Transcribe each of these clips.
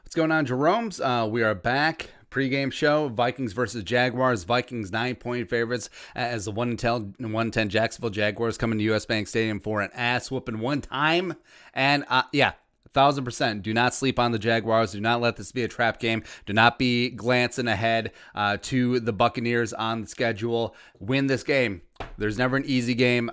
What's going on, Jerome's? We are back. Pregame show, Vikings versus Jaguars. Vikings 9-point favorites as the 1-10 Jacksonville Jaguars come into US Bank Stadium for an ass whooping one time. And yeah, 1,000%. Do not sleep on the Jaguars. Do not let this be a trap game. Do not be glancing ahead to the Buccaneers on the schedule. Win this game. There's never an easy game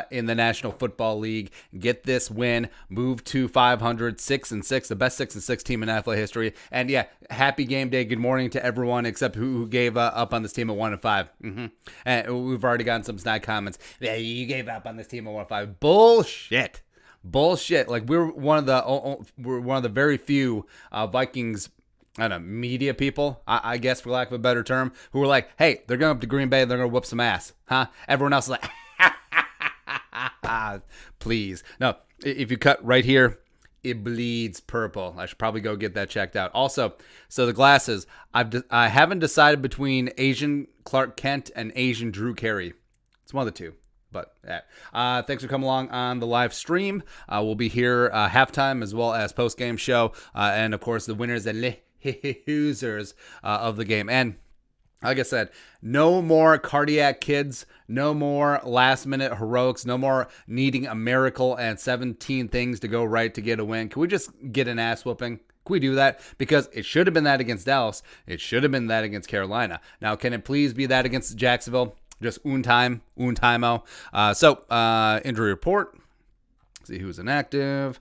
in the National Football League. Get this win. Move to 500, 6-6, the best 6-6 team in NFL history. And yeah, happy game day. Good morning to everyone except who gave up on this team at 1-5. And we've already gotten some snide comments. Yeah, you gave up on this team at 1-5. Bullshit. Like we're one of the very few Vikings, I don't know, media people, I guess, for lack of a better term, who were like, hey, they're going up to Green Bay, they're going to whoop some ass. Huh? Everyone else is like, please. No, if you cut right here, it bleeds purple. I should probably go get that checked out. Also, so the glasses, I haven't decided between Asian Clark Kent and Asian Drew Carey. It's one of the two. But thanks for coming along on the live stream. We'll be here halftime as well as post-game show. And, of course, the winners and losers of the game. And like I said, no more cardiac kids. No more last-minute heroics. No more needing a miracle and 17 things to go right to get a win. Can we just get an ass whooping? Can we do that? Because it should have been that against Dallas. It should have been that against Carolina. Now, can it please be that against Jacksonville? Just un timeo. So, injury report. Let's see who's inactive.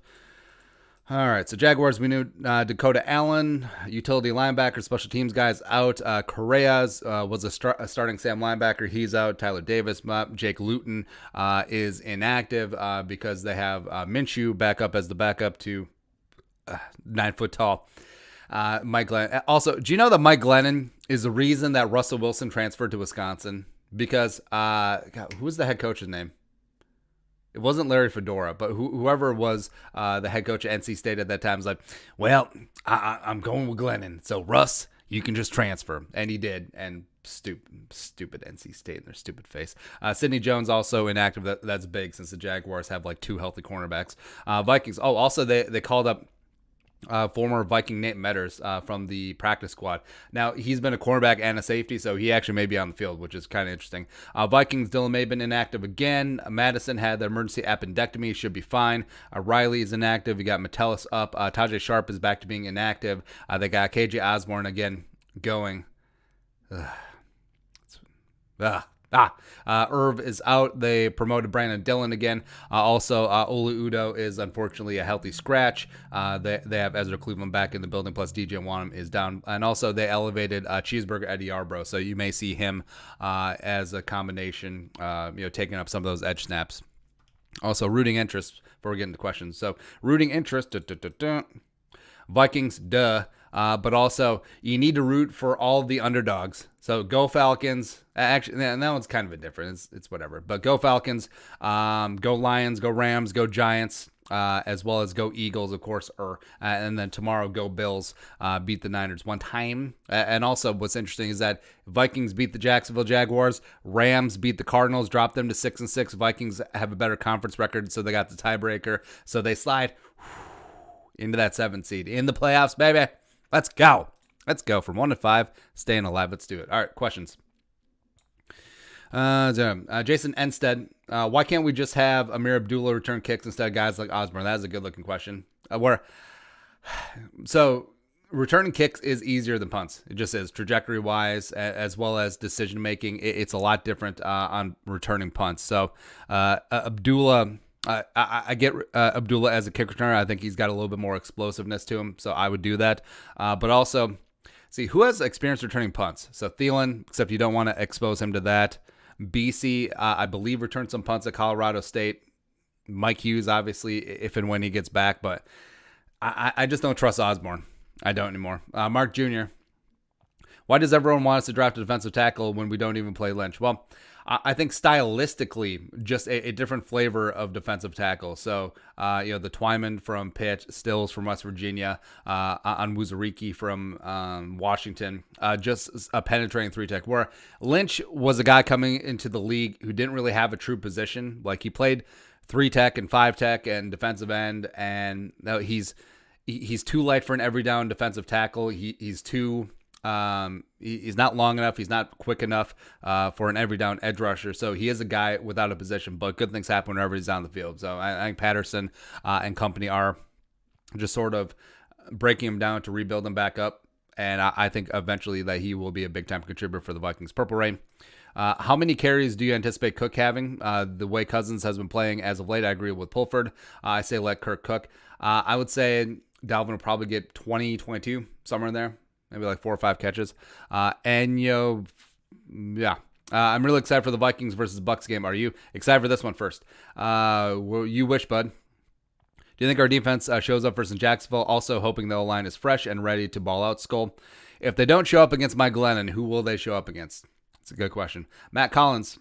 All right, so Jaguars, we knew Dakota Allen, utility linebacker, special teams guys out. Correa's was a starting Sam linebacker. He's out. Tyler Davis, Jake Luton is inactive because they have Minshew back up as the backup to 9 foot tall. Mike Glennon. Also, do you know that Mike Glennon is the reason that Russell Wilson transferred to Wisconsin? Because, God, who was the head coach's name? It wasn't Larry Fedora, but whoever was the head coach at NC State at that time was like, well, I'm going with Glennon. So, Russ, you can just transfer. And he did. And stupid NC State and their stupid face. Sidney Jones also inactive. That's big since the Jaguars have like 2 healthy cornerbacks. Vikings. Oh, also they called up former Viking Nate Metters from the practice squad. Now, he's been a cornerback and a safety, so he actually may be on the field, which is kind of interesting. Vikings, Dylan Mabin inactive again. Madison had the emergency appendectomy, should be fine. Riley is inactive. You got Metellus up. Tajay Sharp is back to being inactive. They got KJ Osborne again going. Irv is out. They promoted Brandon Dillon again. Also, Olu Udo is unfortunately a healthy scratch. They have Ezra Cleveland back in the building, plus DJ Wanham is down. And also, they elevated Cheeseburger Eddie Yarbrough, so you may see him as a combination, taking up some of those edge snaps. Also, rooting interest, before we get into questions. So, rooting interest, Vikings, but also, you need to root for all the underdogs. So go Falcons. Actually, and that one's kind of a different. It's whatever. But go Falcons, go Lions, go Rams, go Giants, as well as go Eagles, of course. And then tomorrow, go Bills, beat the Niners one time. And also, what's interesting is that Vikings beat the Jacksonville Jaguars. Rams beat the Cardinals, dropped them to 6-6. Vikings have a better conference record, so they got the tiebreaker. So they slide into that 7th seed in the playoffs, baby. Let's go. Let's go from 1-5, staying alive. Let's do it. All right, questions. Jason Enstead, why can't we just have Amir Abdullah return kicks instead of guys like Osborne? That is a good-looking question. So returning kicks is easier than punts. It just is, trajectory-wise, as well as decision-making. It's a lot different on returning punts. So Abdullah... I get Abdullah as a kick returner. I think he's got a little bit more explosiveness to him, so I would do that. But also, see, who has experience returning punts? So Thielen, except you don't want to expose him to that. BC, I believe, returned some punts at Colorado State. Mike Hughes, obviously, if and when he gets back. But I just don't trust Osborne. I don't anymore. Mark Jr., why does everyone want us to draft a defensive tackle when we don't even play Lynch? Well, I think stylistically, just a different flavor of defensive tackle. So, the Twyman from Pitt, Stills from West Virginia, Onwuzurike from Washington, just a penetrating 3-tech. Where Lynch was a guy coming into the league who didn't really have a true position. Like, he played 3-tech and 5-tech and defensive end, and he's he's too light for an every down defensive tackle. He's too he's not long enough. He's not quick enough for an every down edge rusher. So he is a guy without a position, but good things happen whenever he's on the field. So I think Patterson and company are just sort of breaking him down to rebuild him back up. And I think eventually that he will be a big-time contributor for the Vikings Purple Rain. How many carries do you anticipate Cook having? The way Cousins has been playing as of late, I agree with Pulford. I say let Kirk cook. I would say Dalvin will probably get 20, 22, somewhere in there. Maybe like 4 or 5 catches. I'm really excited for the Vikings versus Bucs game. Are you excited for this one first? You wish, bud. Do you think our defense shows up versus Jacksonville? Also hoping the O-line is fresh and ready to ball out. Skull. If they don't show up against Mike Glennon, who will they show up against? It's a good question. Matt Collins.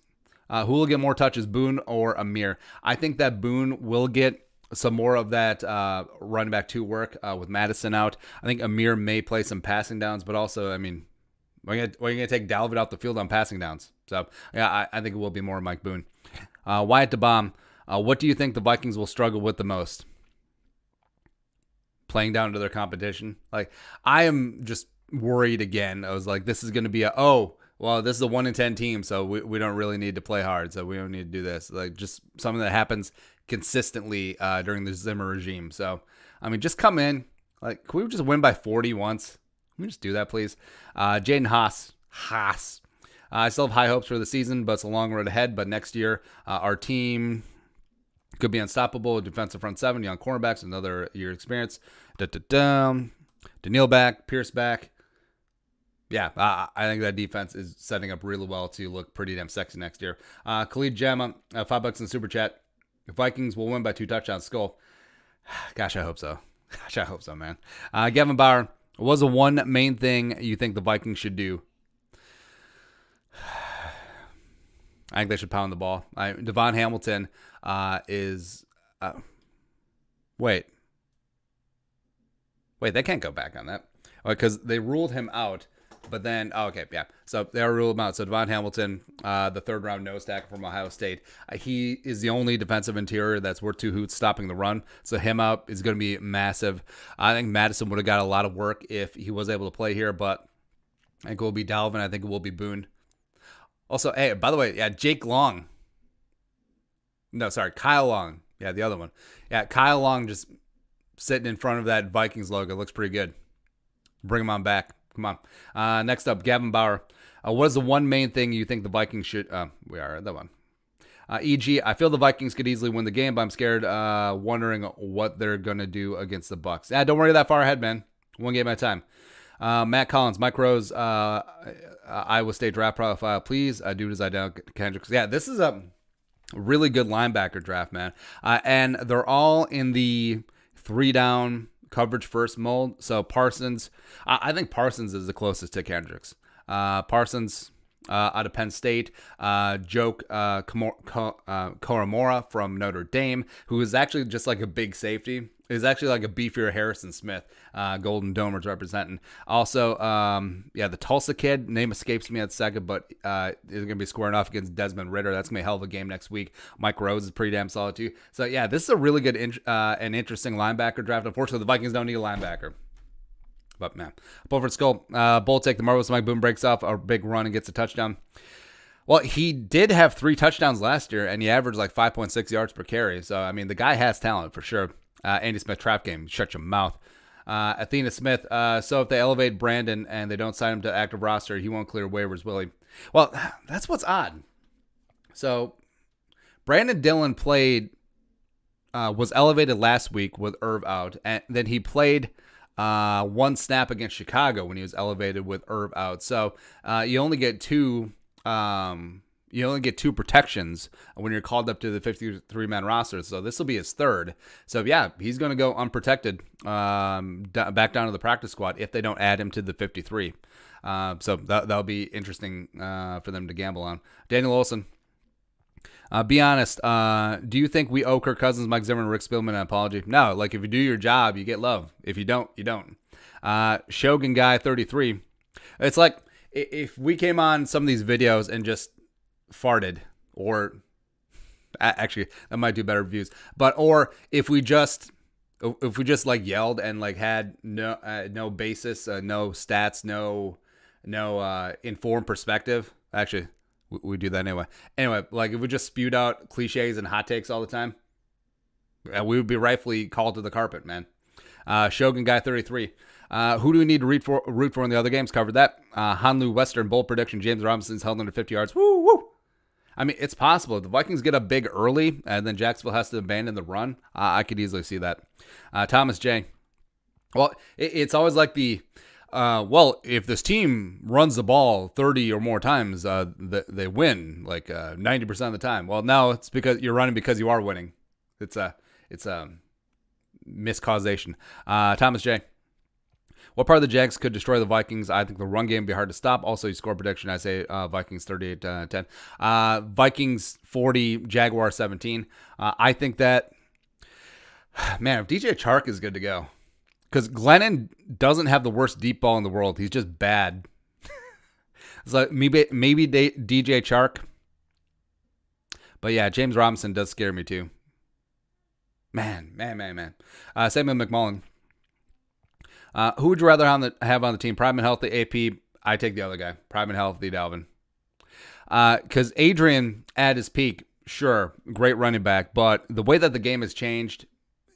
Who will get more touches, Boone or Amir? I think that Boone will get some more of that running back 2 work with Madison out. I think Amir may play some passing downs, but also, I mean, we're going to take Dalvin off the field on passing downs. So, yeah, I think it will be more Mike Boone. Wyatt DeBomb. What do you think the Vikings will struggle with the most? Playing down to their competition. Like, I am just worried again. I was like, this is going to be this is a 1-10 team, so we don't really need to play hard, so we don't need to do this. Like, just something that happens consistently during the Zimmer regime. So, I mean, just come in. Like, can we just win by 40 once? Can we just do that, please? Jaden Haas. I still have high hopes for the season, but it's a long road ahead. But next year, our team could be unstoppable. Defensive front 7, young cornerbacks, another year experience. Daniil back, Pierce back. Yeah, I think that defense is setting up really well to look pretty damn sexy next year. Khalid Jama, $5 in Super Chat. The Vikings will win by 2 touchdowns. Skull. Gosh, I hope so. Man. Gavin Bauer, what was the one main thing you think the Vikings should do? I think they should pound the ball. Devon Hamilton is... Wait, they can't go back on that. Because they ruled him out. But then, so they ruled him out. So Devon Hamilton, the 3rd-round nose tackle from Ohio State, he is the only defensive interior that's worth 2 hoots stopping the run. So him up is going to be massive. I think Madison would have got a lot of work if he was able to play here, but I think it will be Dalvin. I think it will be Boone. Also, hey, by the way, Jake Long. No, sorry, Kyle Long. Yeah, the other one. Yeah, Kyle Long just sitting in front of that Vikings logo. Looks pretty good. Bring him on back. Come on. Next up, Gavin Bauer. What is the one main thing you think the Vikings should... we are at that one. E.g., I feel the Vikings could easily win the game, but I'm scared, wondering what they're going to do against the Bucs. Don't worry that far ahead, man. One game at a time. Matt Collins, Mike Rose, Iowa State draft profile, please. Dude is identical to Kendricks. Yeah, this is a really good linebacker draft, man. And they're all in the 3-down coverage first mold. So Parsons, I think Parsons is the closest to Kendricks. Parsons out of Penn State, Joke Koromora from Notre Dame, who is actually just like a big safety. Is actually like a beefier Harrison Smith. Golden Domers representing. Also, the Tulsa kid, name escapes me at second, but is going to be squaring off against Desmond Ridder. That's going to be a hell of a game next week. Mike Rose is pretty damn solid too. So yeah, this is a really good and interesting linebacker draft. Unfortunately, the Vikings don't need a linebacker. But man, Bulford Skull, Bull take the marvelous Mike Boone breaks off a big run and gets a touchdown. Well, he did have 3 touchdowns last year, and he averaged like 5.6 yards per carry. So I mean, the guy has talent for sure. Andy Smith trap game, shut your mouth. Athena Smith, so if they elevate Brandon and they don't sign him to active roster, he won't clear waivers, will he? Well, that's what's odd. So Brandon Dillon was elevated last week with Irv out, and then he played 1 snap against Chicago when he was elevated with Irv out. So you only get 2 protections when you're called up to the 53-man roster. So this will be his 3rd. So yeah, he's going to go unprotected back down to the practice squad if they don't add him to the 53. So that'll be interesting for them to gamble on. Daniel Olson. Be honest. Do you think we owe Kirk Cousins, Mike Zimmer, and Rick Spielman an apology? No. Like, if you do your job, you get love. If you don't, you don't. Shogun Guy 33. It's like if we came on some of these videos and just farted, or actually that might do better views, or if we just If we just like yelled and like had no basis, no stats, no informed perspective. Actually, we do that anyway. Anyway, like if we just spewed out cliches and hot takes all the time, we would be rightfully called to the carpet, man. Shogun Guy 33. Who do we need to root for in the other games? Covered that. Hanlu Western bold prediction. James Robinson's held under 50 yards. Woo woo. I mean, it's possible. If the Vikings get up big early and then Jacksonville has to abandon the run, I could easily see that. Thomas J. Well, it's always like if this team runs the ball 30 or more times, they win like 90% of the time. Well, now it's because you're running because you are winning. It's a miscausation. Thomas J. What part of the Jags could destroy the Vikings? I think the run game would be hard to stop. Also, your score prediction, I say Vikings 38-10. Vikings 40, Jaguars 17. I think that, man, if DJ Chark is good to go, because Glennon doesn't have the worst deep ball in the world. He's just bad. It's like maybe DJ Chark. But yeah, James Robinson does scare me too. Man. Samuel McMullen. Who would you rather have on the team? Prime and healthy AP. I take the other guy. Prime and healthy Dalvin. Because Adrian at his peak, sure, great running back, but the way that the game has changed,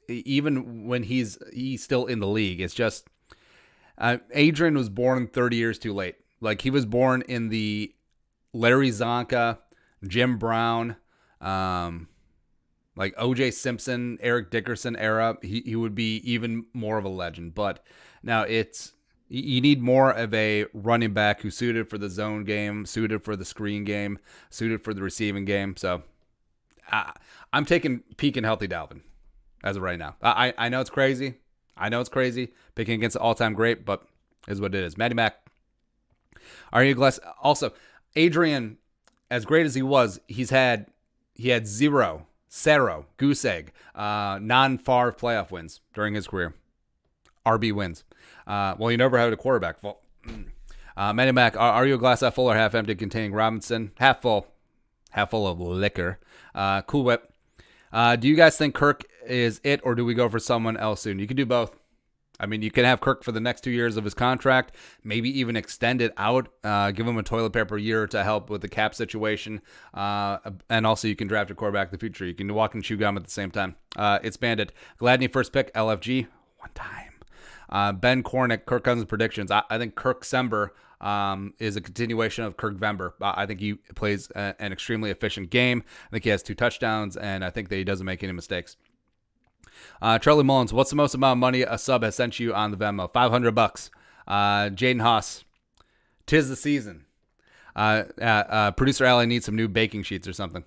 even when he's still in the league, it's just Adrian was born 30 years too late. Like he was born in the Larry Zonka, Jim Brown, like O.J. Simpson, Eric Dickerson era. He would be even more of a legend. But now you need more of a running back who's suited for the zone game, suited for the screen game, suited for the receiving game. So I'm taking peak and healthy Dalvin as of right now. I know it's crazy. Picking against the all-time great, but is what it is. Matty Mac. Are you glad? Also, Adrian, as great as he was, he had zero goose egg, non-Favre playoff wins during his career. RB wins. Well, you never had a quarterback. Well, Matty Mac, are you a glass half full or half empty containing Robinson? Half full of liquor. Cool Whip. Do you guys think Kirk is it, or do we go for someone else soon? You can do both. I mean, you can have Kirk for the next 2 years of his contract, maybe even extend it out, give him a toilet paper year to help with the cap situation, and also you can draft a quarterback in the future. You can walk and chew gum at the same time. It's Bandit. Gladney first pick, LFG, one time. Ben Cornick, Kirk Cousins predictions. I think Kirk Sember is a continuation of Kirk Vember. I think he plays an extremely efficient game. I think he has 2 touchdowns, and I think that he doesn't make any mistakes. Charlie Mullins, what's the most amount of money a sub has sent you on the Venmo? $500. Jaden Haas, 'tis the season. Producer Allie needs some new baking sheets or something.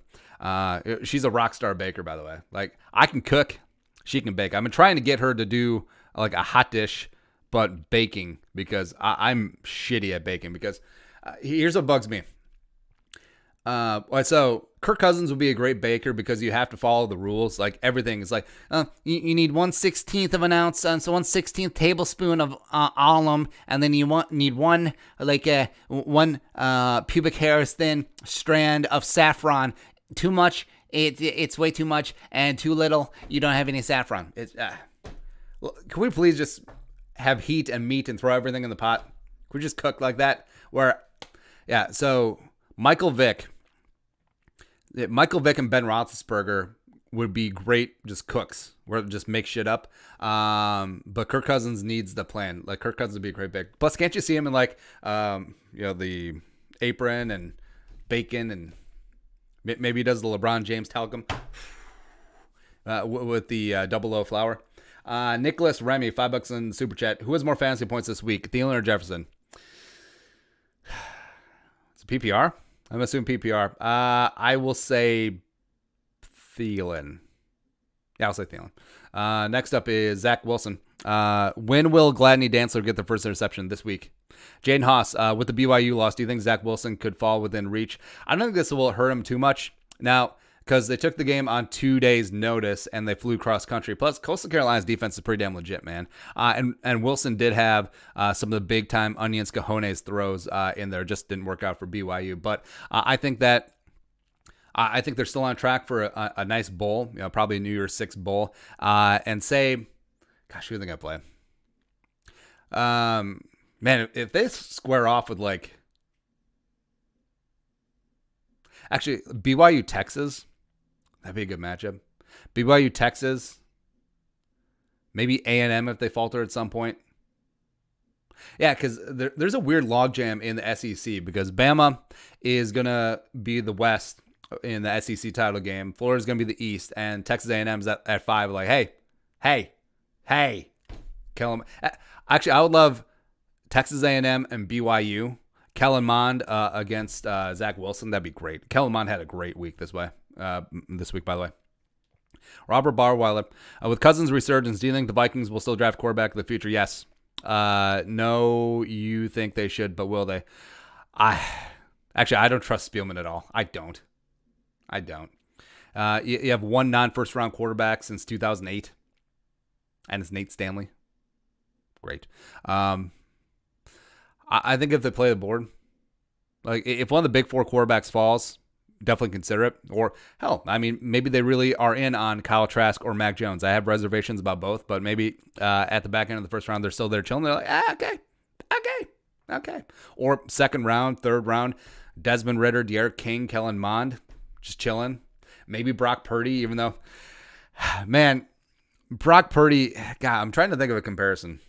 She's a rock star baker, by the way. Like, I can cook, she can bake. I've been trying to get her to do like a hot dish, but baking, because I'm shitty at baking. Because here's what bugs me. So Kirk Cousins would be a great baker because you have to follow the rules. Like everything is like, you need 1/16 of an ounce, so 1/16 tablespoon of alum, and then you need one pubic hairs thin strand of saffron. Too much, it's way too much, and too little, you don't have any saffron. Can we please just have heat and meat and throw everything in the pot? Can we just cook like that? So Michael Vick and Ben Roethlisberger would be great just cooks, where just make shit up. But Kirk Cousins needs the plan. Like, Kirk Cousins would be a great big. Plus, can't you see him in the apron and bacon, and maybe he does the LeBron James talcum with the double O flour. Nicholas Remy, $5 in super chat. Who has more fantasy points this week, Thielen or Jefferson? It's a PPR. I'm assuming PPR. I will say Thielen. Yeah, I'll say Thielen. Next up is Zach Wilson. When will Gladney Dantzler get the first interception this week? Jaden Haas, with the BYU loss, do you think Zach Wilson could fall within reach? I don't think this will hurt him too much. Now, because they took the game on 2 days' notice and they flew cross country. Plus, Coastal Carolina's defense is pretty damn legit, man. And Wilson did have some of the big time onions cojones throws in there. Just didn't work out for BYU. But I think they're still on track for a nice bowl, probably a New Year's Six bowl. And say Gosh, who do they got playing? Man, if they square off with actually BYU Texas, that'd be a good matchup. BYU Texas, maybe A&M if they falter at some point. Yeah, because there's a weird logjam in the SEC because Bama is gonna be the West in the SEC title game. Florida's gonna be the East, and Texas A&M's at 5. Like, hey, kill them. Actually, I would love Texas A&M and BYU. Kellen Mond against Zach Wilson. That'd be great. Kellen Mond had a great week this week, by the way. Robert Barweiler. With Cousins' resurgence, do you think the Vikings will still draft quarterback in the future? Yes. No, you think they should, but will they? I don't trust Spielman at all. I don't. You have one non-first round quarterback since 2008, and it's Nate Stanley. Great. I think if they play the board, like if one of the big four quarterbacks falls, definitely consider it. Or hell, I mean, maybe they really are in on Kyle Trask or Mac Jones. I have reservations about both, but maybe at the back end of the first round, they're still there chilling. They're like, okay. Or second round, third round, Desmond Ridder, De'Aaron King, Kellen Mond, just chilling. Maybe Brock Purdy, even though, man, Brock Purdy, God, I'm trying to think of a comparison.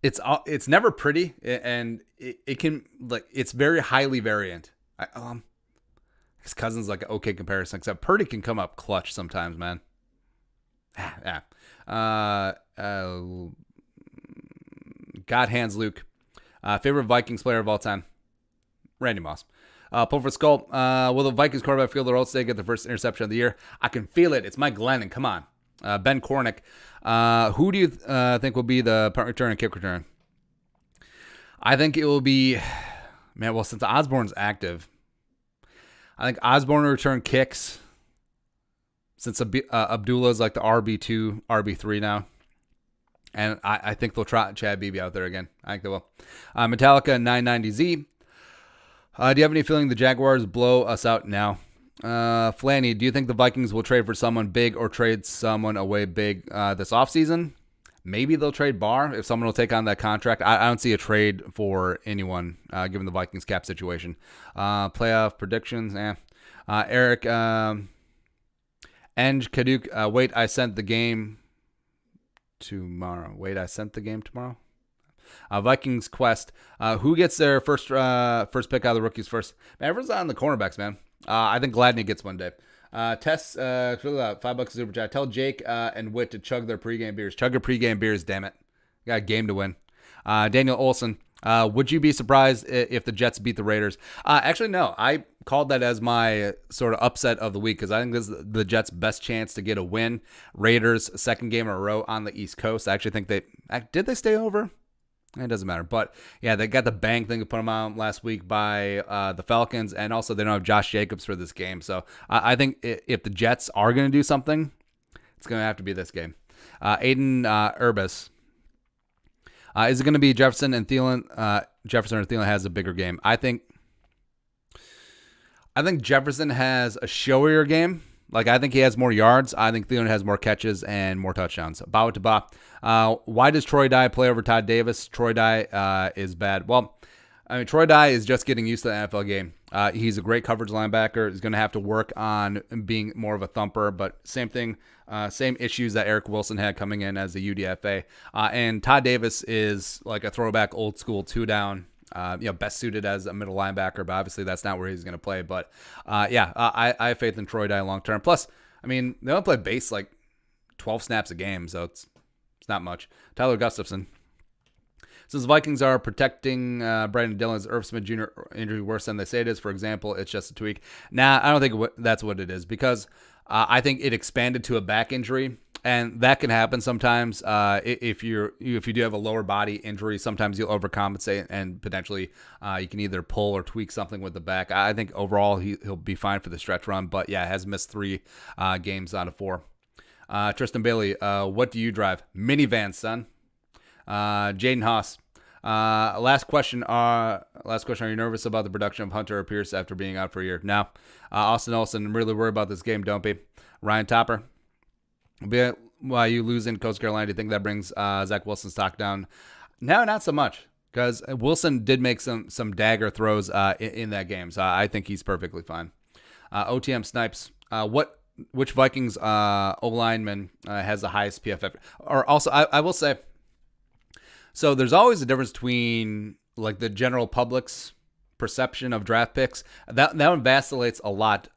It's never pretty, and it can, like, it's very highly variant. His Cousins like an okay comparison, except Purdy can come up clutch sometimes, man. Yeah. God hands Luke. Favorite Vikings player of all time? Randy Moss. Pulver Skull. Will the Vikings quarterback Fielder Olstad get the first interception of the year? I can feel it. It's Mike Glennon. Come on. Ben Kornick. Who do you think will be the punt return and kick return? I think it will be, man, well, since Osborne's active, I think Osborne will return kicks since Abdullah's like the RB2, RB3 now. And I think they'll trot Chad Beebe out there again. I think they will. Metallica 990Z. Do you have any feeling the Jaguars blow us out now? Flanny, do you think the Vikings will trade for someone big or trade someone away big this offseason? Maybe they'll trade Barr if someone will take on that contract. I don't see a trade for anyone given the Vikings cap situation. Playoff predictions, Eric, Eng Kaduk, wait, I sent the game tomorrow. Vikings Quest. Who gets their first pick out of the rookies first? Man, everyone's on the cornerbacks, man. I think Gladney gets one day. Tess, $5 super chat. Tell Jake and Witt to chug their pregame beers. Chug your pregame beers, damn it. Got a game to win. Daniel Olson. Would you be surprised if the Jets beat the Raiders? Actually, no. I called that as my sort of upset of the week because I think this is the Jets' best chance to get a win. Raiders, second game in a row on the East Coast. I actually think did they stay over? It doesn't matter. But, yeah, they got the bang thing to put them out last week by the Falcons, and also they don't have Josh Jacobs for this game. So I think if the Jets are going to do something, it's going to have to be this game. Aiden Urbis. Is it going to be Jefferson and Thielen? Jefferson or Thielen has a bigger game. I think Jefferson has a showier game. Like, I think he has more yards. I think Thielen has more catches and more touchdowns. Bow to Ba. Why does Troy Dye play over Todd Davis? Troy Dye is bad. Well, I mean, Troy Dye is just getting used to the NFL game. He's a great coverage linebacker. He's going to have to work on being more of a thumper, but same thing, same issues that Eric Wilson had coming in as the UDFA. And Todd Davis is like a throwback old school two-down, best suited as a middle linebacker, but obviously that's not where he's going to play. But, I have faith in Troy Dye long term. Plus, I mean, they don't play base like 12 snaps a game, so it's not much. Tyler Gustafson. Since the Vikings are protecting Brandon Dillon's Irv Smith Jr. injury worse than they say it is, for example, it's just a tweak. Nah, I don't think that's what it is because I think it expanded to a back injury. And that can happen sometimes if you do have a lower body injury. Sometimes you'll overcompensate and potentially you can either pull or tweak something with the back. I think overall he'll be fine for the stretch run, but yeah, has missed 3 games out of 4. Tristan Bailey, what do you drive? Minivan, son. Jaden Haas. Last question. Are you nervous about the production of Hunter or Pierce after being out for a year? No. Austin Olsen, I'm really worried about this game. Don't be. Ryan Topper. you losing Coastal Carolina, do you think that brings Zach Wilson's stock down? No, not so much, because Wilson did make some dagger throws in that game, so I think he's perfectly fine. OTM Snipes, which Vikings O lineman has the highest PFF? Or also, I will say, so there's always a difference between like the general public's perception of draft picks. That one vacillates a lot,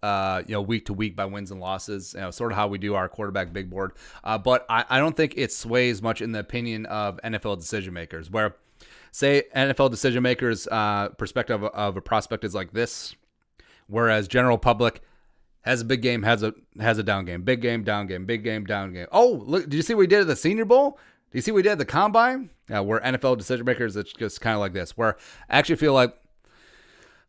week to week by wins and losses. Sort of how we do our quarterback big board. But I don't think it sways much in the opinion of NFL decision makers. Where, say, NFL decision makers' perspective of a prospect is like this, whereas general public has a big game, has a down game, big game, down game, big game, down game. Oh, look! Did you see what we did at the Senior Bowl? Do you see what we did at the Combine? Where NFL decision makers, it's just kind of like this. Where I actually feel like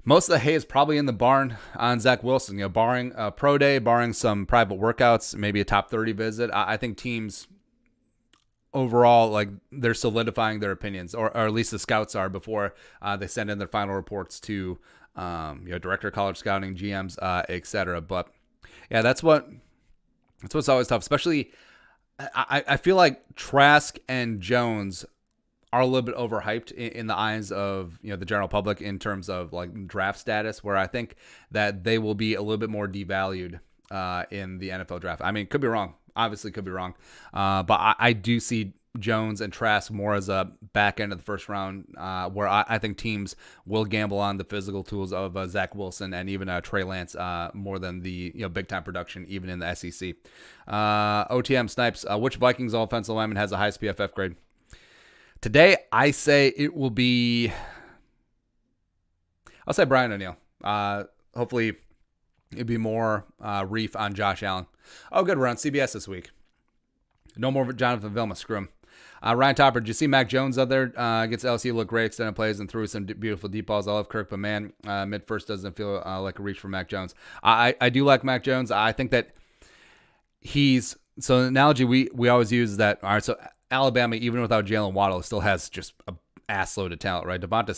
most of the hay is probably in the barn on Zach Wilson. Barring a pro day, barring some private workouts, maybe a top 30 visit. I think teams overall, like, they're solidifying their opinions, or at least the scouts are, before they send in their final reports to director of college scouting, GMs, etc. But yeah, that's what's always tough. Especially, I feel like Trask and Jones are a little bit overhyped in the eyes of the general public in terms of like draft status, where I think that they will be a little bit more devalued in the NFL draft. I mean, could be wrong. Obviously, could be wrong. But I do see Jones and Trask more as a back end of the first round, where I think teams will gamble on the physical tools of Zach Wilson and even Trey Lance more than the big time production, even in the SEC. OTM Snipes, which Vikings offensive lineman has the highest PFF grade? Today, I say it will be, I'll say Brian O'Neill. Hopefully, it'd be more Reef on Josh Allen. Oh, good. We're on CBS this week. No more Jonathan Vilma. Screw him. Ryan Topper, did you see Mac Jones out there against LSU? Look great, extended plays, and threw some beautiful deep balls. I love Kirk, but man, mid-first doesn't feel like a reach for Mac Jones. I do like Mac Jones. I think that so the analogy we always use is that, all right, so Alabama, even without Jalen Waddle, still has just an ass load of talent, right? Devonta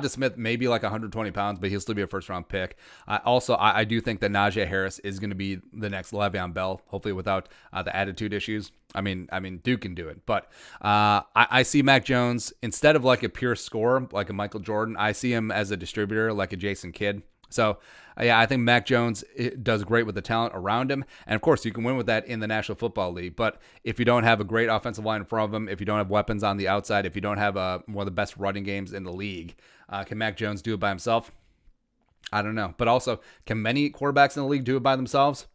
Smith may be like 120 pounds, but he'll still be a first-round pick. I do think that Najee Harris is going to be the next Le'Veon Bell, hopefully without the attitude issues. I mean, Duke can do it. But I see Mac Jones, instead of like a pure scorer, like a Michael Jordan, I see him as a distributor, like a Jason Kidd. So, yeah, I think Mac Jones does great with the talent around him. And, of course, you can win with that in the National Football League. But if you don't have a great offensive line in front of him, if you don't have weapons on the outside, if you don't have one of the best running games in the league, can Mac Jones do it by himself? I don't know. But also, can many quarterbacks in the league do it by themselves?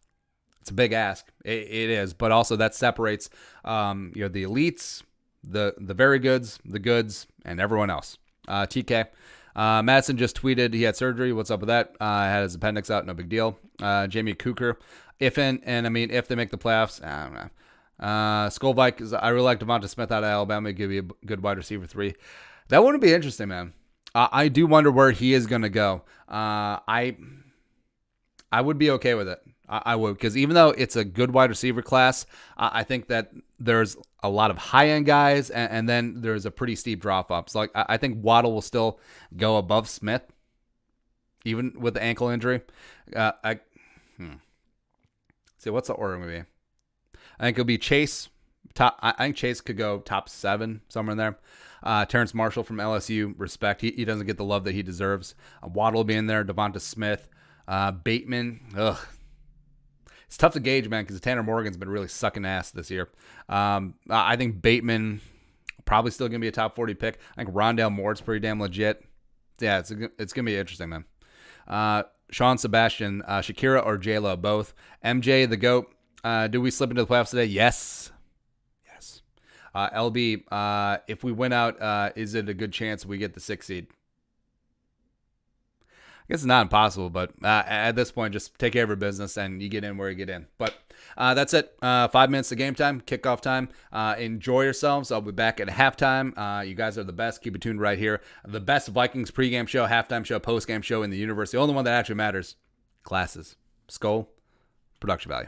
It's a big ask. It is. But also that separates the elites, the very goods, the goods, and everyone else. TK. Madison just tweeted he had surgery. What's up with that? Had his appendix out. No big deal. Jamie Cooker. If they make the playoffs, I don't know. Skullvike, I really like Devonta Smith out of Alabama. Give you a good wide receiver 3. That wouldn't be interesting, man. I do wonder where he is going to go. I would be okay with it. I would, because even though it's a good wide receiver class, I think that there's a lot of high-end guys, and then there's a pretty steep drop-off. So, like, I think Waddle will still go above Smith, even with the ankle injury. See, what's the order going to be? I think it'll be Chase. I think Chase could go top 7, somewhere in there. Terrence Marshall from LSU, respect. He doesn't get the love that he deserves. Waddle will be in there. Devonta Smith. Bateman. Ugh. It's tough to gauge, man, because Tanner Morgan's been really sucking ass this year. I think Bateman probably still going to be a top 40 pick. I think Rondale Moore's pretty damn legit. Yeah, it's going to be interesting, man. Sean Sebastian, Shakira or J-Lo, both. MJ, the GOAT. Do we slip into the playoffs today? Yes. LB, if we win out, is it a good chance we get the 6th seed? I guess it's not impossible, but at this point, just take care of your business and you get in where you get in. But that's it. 5 minutes of game time, kickoff time. Enjoy yourselves. I'll be back at halftime. You guys are the best. Keep it tuned right here. The best Vikings pregame show, halftime show, postgame show in the universe. The only one that actually matters. Classes. Skull. Production value.